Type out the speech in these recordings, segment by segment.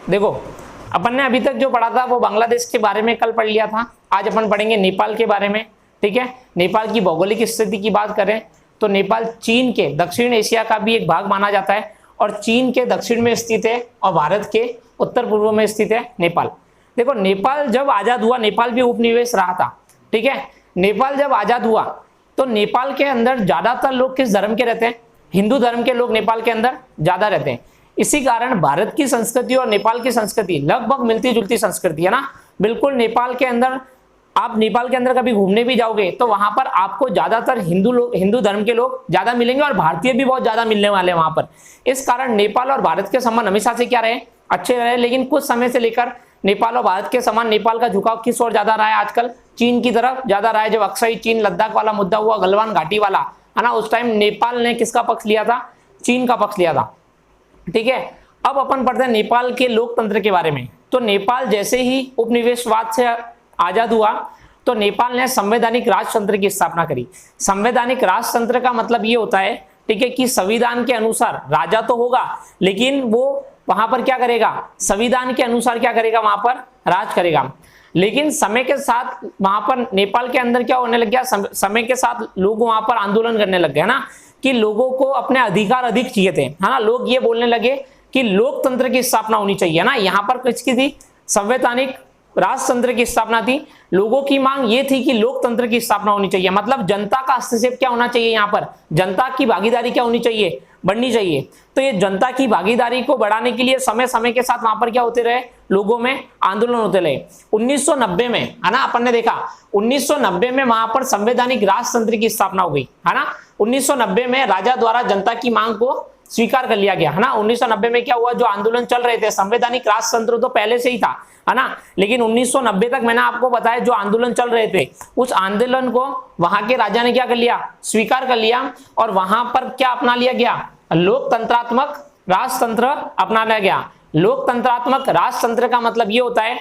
देखो अपन ने अभी तक जो पढ़ा था वो बांग्लादेश के बारे में कल पढ़ लिया था, आज अपन पढ़ेंगे नेपाल के बारे में। ठीक है, नेपाल की भौगोलिक स्थिति की बात करें तो नेपाल चीन के दक्षिण एशिया का भी एक भाग माना जाता है और चीन के दक्षिण में स्थित है और भारत के उत्तर पूर्व में स्थित है नेपाल। देखो नेपाल जब आजाद हुआ, नेपाल भी उपनिवेश रहा था। ठीक है, नेपाल जब आजाद हुआ तो नेपाल के अंदर ज्यादातर लोग किस धर्म के रहते हैं? हिंदू धर्म के लोग नेपाल के अंदर ज्यादा रहते हैं। इसी कारण भारत की संस्कृति और नेपाल की संस्कृति लगभग मिलती जुलती संस्कृति है ना। बिल्कुल नेपाल के अंदर, आप नेपाल के अंदर कभी घूमने भी जाओगे तो वहां पर आपको ज्यादातर हिंदू धर्म के लोग ज्यादा मिलेंगे और भारतीय भी बहुत ज्यादा मिलने वाले हैं वहां पर। इस कारण नेपाल और भारत के संबंध हमेशा से क्या रहे? अच्छे रहे। लेकिन कुछ समय से लेकर नेपाल और भारत के समान नेपाल का झुकाव किस ओर ज्यादा रहा है? आजकल चीन की तरफ ज्यादा रहा है। जब अक्साई चीन लद्दाख वाला मुद्दा हुआ, गलवान घाटी वाला है ना, उस टाइम नेपाल ने किसका पक्ष लिया था? चीन का पक्ष लिया था। ठीक है, अब अपन पढ़ते हैं नेपाल के लोकतंत्र के बारे में। तो नेपाल जैसे ही उपनिवेशवाद से आजाद हुआ तो नेपाल ने संवैधानिक राजतंत्र की स्थापना करी। संवैधानिक राजतंत्र का मतलब ये होता है, ठीक है, कि संविधान के अनुसार राजा तो होगा लेकिन वो वहां पर क्या करेगा? संविधान के अनुसार क्या करेगा? वहां पर राज करेगा। लेकिन समय के साथ वहां पर नेपाल के अंदर क्या होने लग गया? समय के साथ लोग वहां पर आंदोलन करने लग गए ना, कि लोगों को अपने अधिकार अधिक चाहिए थे, है ना। लोग ये बोलने लगे कि लोकतंत्र की स्थापना होनी चाहिए ना। यहाँ पर किसकी थी? संवैधानिक राजतंत्र की स्थापना थी। लोगों की मांग ये थी कि लोकतंत्र की स्थापना होनी चाहिए, मतलब जनता का हस्तक्षेप क्या होना चाहिए? यहाँ पर जनता की भागीदारी क्या होनी चाहिए? बढ़नी चाहिए। तो ये जनता की भागीदारी को बढ़ाने के लिए समय समय के साथ वहां पर क्या होते रहे? लोगों में आंदोलन होते रहे। 1990 में, है ना, अपन ने देखा 1990 में वहां पर संवैधानिक राजतंत्र की स्थापना हो गई, है ना। 1990 में राजा द्वारा जनता की मांग को स्वीकार कर लिया गया, है ना। 1990 में क्या हुआ? जो आंदोलन चल रहे थे, संवैधानिक राजतंत्र तो पहले से ही था, है ना, लेकिन 1990 तक मैंने आपको बताया जो आंदोलन चल रहे थे उस आंदोलन को वहां के राजा ने क्या कर लिया? स्वीकार कर लिया। और वहां पर क्या अपना लिया गया? लोकतंत्रात्मक राजतंत्र अपना लिया गया। लोकतंत्रात्मक राजतंत्र का मतलब ये होता है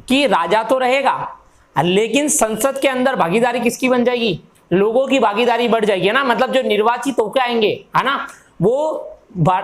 कि राजा तो रहेगा लेकिन संसद के अंदर भागीदारी किसकी बन जाएगी? लोगों की भागीदारी बढ़ जाएगी, है ना। मतलब जो निर्वाचित होकर आएंगे, है ना, वो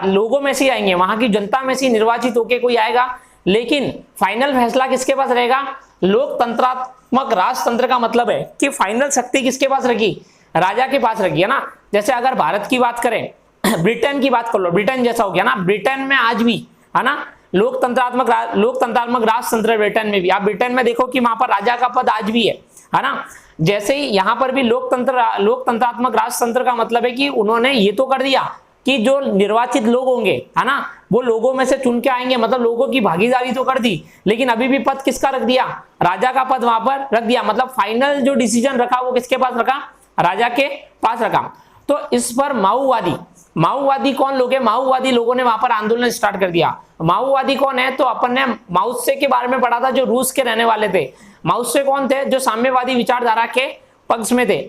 लोगों में से आएंगे, वहां की जनता में से निर्वाचित होकर कोई आएगा, लेकिन फाइनल फैसला किसके पास रहेगा? लोकतंत्रात्मक राजतंत्र का मतलब है कि फाइनल शक्ति किसके पास रखी? राजा के पास रखी, है ना। जैसे अगर भारत की बात करें, ब्रिटेन की बात कर लो, ब्रिटेन जैसा हो गया ना। ब्रिटेन में आज भी, है ना, लोकतंत्रात्मक राजतंत्र ब्रिटेन में भी। आप ब्रिटेन में देखो कि वहां पर राजा का पद आज भी है ना। जैसे ही यहाँ पर भी लोकतंत्रात्मक राजतंत्र का मतलब है कि उन्होंने ये तो कर दिया कि जो निर्वाचित लोग होंगे, है ना, वो लोगों में से चुन के आएंगे, मतलब लोगों की भागीदारी तो कर दी, लेकिन अभी भी पद किसका रख दिया? राजा का पद वहां पर रख दिया। मतलब फाइनल जो डिसीजन रखा वो किसके पास रखा? राजा के पास रखा। तो इस पर माओवादी कौन लोग हैं? माओवादी लोगों ने वहां पर आंदोलन स्टार्ट कर दिया। माओवादी कौन है? तो अपन ने माओत्से के बारे में पढ़ा था, जो रूस के रहने वाले थे। माओत्से कौन थे? जो साम्यवादी विचारधारा के पक्ष में थे।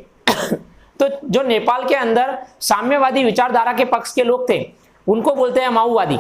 तो जो नेपाल के अंदर साम्यवादी विचारधारा के पक्ष के लोग थे उनको बोलते हैं माओवादी,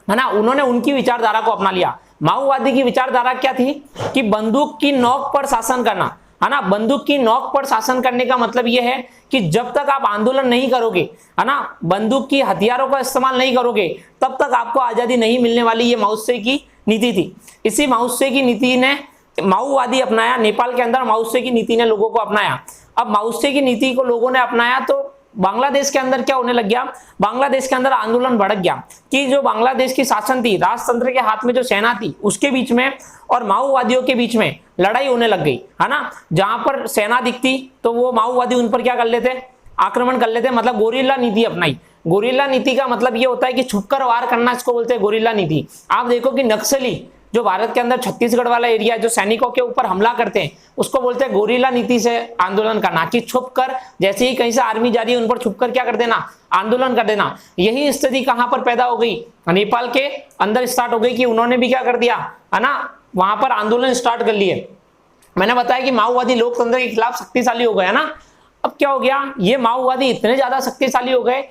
है ना। उन्होंने उनकी विचारधारा को अपना लिया। माओवादी की विचारधारा क्या थी? कि बंदूक की नोक पर शासन करना, है ना। बंदूक की नोक पर शासन करने का मतलब यह है कि जब तक आप आंदोलन नहीं करोगे, है ना, बंदूक की हथियारों का इस्तेमाल नहीं करोगे, तब तक आपको आजादी नहीं मिलने वाली। ये माओत्से की नीति थी। इसी माओत्से की नीति ने माओवादी अपनाया नेपाल के अंदर। माओत्से की नीति ने लोगों को अपनाया। अब माओत्से की नीति को लोगों ने अपनाया तो बांग्लादेश के अंदर क्या होने लग गया? बांग्लादेश के अंदर आंदोलन भड़क गया कि जो बांग्लादेश की शासन थी, राजतंत्र के हाथ में जो सेना थी उसके बीच में और माओवादियों के बीच में लड़ाई होने लग गई, है ना। जहां पर सेना दिखती तो वो माओवादी उन पर क्या कर लेते? आक्रमण कर लेते, मतलब गोरिल्ला नीति अपनाई। गोरिल्ला नीति का मतलब ये होता है कि छुपकर वार करना, इसको बोलते हैं गोरिल्ला नीति। आप देखो कि नक्सली जो भारत के अंदर छत्तीसगढ़ वाला एरिया जो सैनिकों के ऊपर हमला करते हैं उसको बोलते हैं गोरिल्ला नीति से आंदोलन करना, कि छुपकर, जैसे ही कहीं से आर्मी जा रही है उन पर छुपकर क्या कर देना? आंदोलन कर देना। यही स्थिति कहां पर पैदा हो गई? नेपाल के अंदर स्टार्ट हो गई कि उन्होंने भी क्या कर दिया, है ना, वहां पर आंदोलन स्टार्ट कर लिए। मैंने बताया कि माओवादी लोकतंत्र के खिलाफ शक्तिशाली हो गया ना। अब क्या हो गया? ये माओवादी इतने ज्यादा शक्तिशाली हो गए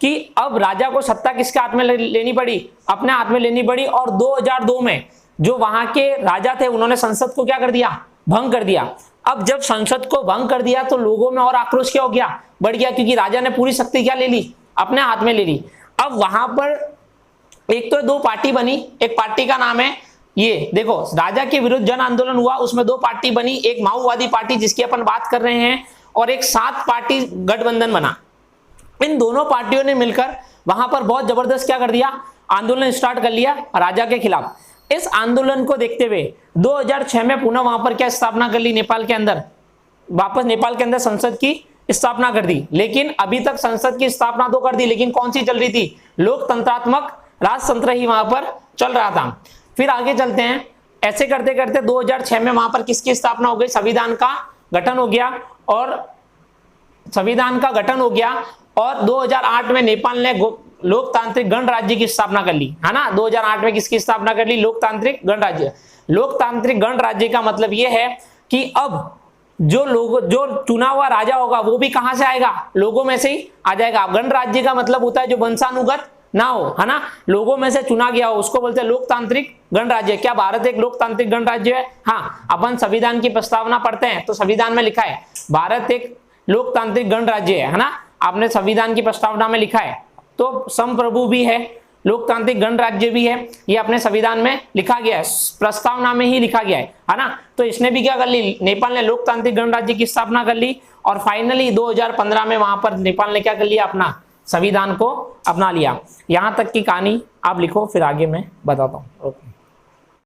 कि अब राजा को सत्ता किसके हाथ में लेनी पड़ी? अपने हाथ में लेनी पड़ी। और 2002 में जो वहां के राजा थे उन्होंने संसद को क्या कर दिया? भंग कर दिया। अब जब संसद को भंग कर दिया तो लोगों में और आक्रोश क्या हो गया? बढ़ गया, क्योंकि राजा ने पूरी शक्ति क्या ले ली? अपने हाथ में ले ली। अब वहां पर एक तो दो पार्टी बनी, एक पार्टी का नाम है ये देखो, राजा के विरुद्ध जन आंदोलन हुआ, उसमें दो पार्टी बनी, एक माओवादी पार्टी जिसकी अपन बात कर रहे हैं, और एक 7 पार्टी गठबंधन बना। इन दोनों पार्टियों ने मिलकर वहां पर बहुत जबरदस्त क्या कर दिया, आंदोलन स्टार्ट कर लिया राजा के खिलाफ। इस आंदोलन को देखते हुए 2006 में पुनः वहां पर क्या स्थापना कर ली, नेपाल के अंदर, वापस नेपाल के अंदर संसद की स्थापना कर दी। लेकिन अभी तक संसद की स्थापना तो कर दी, लेकिन कौन सी चल रही थी, लोकतंत्रात्मक राजतंत्र ही वहां पर चल रहा था। फिर आगे चलते हैं, ऐसे करते करते 2006 में वहां पर किसकी स्थापना हो गई, संविधान का गठन हो गया, और संविधान का गठन हो गया, और 2008 में नेपाल ने लोकतांत्रिक गणराज्य की स्थापना कर ली, है ना। 2008 में किसकी स्थापना कर ली, लोकतांत्रिक गणराज्य। लोकतांत्रिक गणराज्य का मतलब यह है कि अब जो चुना हुआ राजा होगा वो भी कहां से आएगा, लोगों में से ही आ जाएगा। गणराज्य का मतलब होता है जो वंशानुगत ना हो, है ना, लोगों में से चुना गया हो, उसको बोलते हैं लोकतांत्रिक गणराज्य। क्या भारत एक लोकतांत्रिक गणराज्य है? हाँ, अपन संविधान की प्रस्तावना पढ़ते हैं तो संविधान में लिखा है भारत एक लोकतांत्रिक गणराज्य है ना, आपने संविधान की प्रस्तावना में लिखा है। तो संप्रभु भी है, लोकतांत्रिक गणराज्य भी है, ये अपने संविधान में लिखा गया है, प्रस्तावना में ही लिखा गया है ना। तो इसने भी क्या कर ली, नेपाल ने लोकतांत्रिक गणराज्य की स्थापना कर ली, और फाइनली 2015 में वहां पर नेपाल ने क्या कर लिया, अपना संविधान को अपना लिया। यहां तक की कहानी आप लिखो, फिर आगे मैं बताता हूँ। ओके।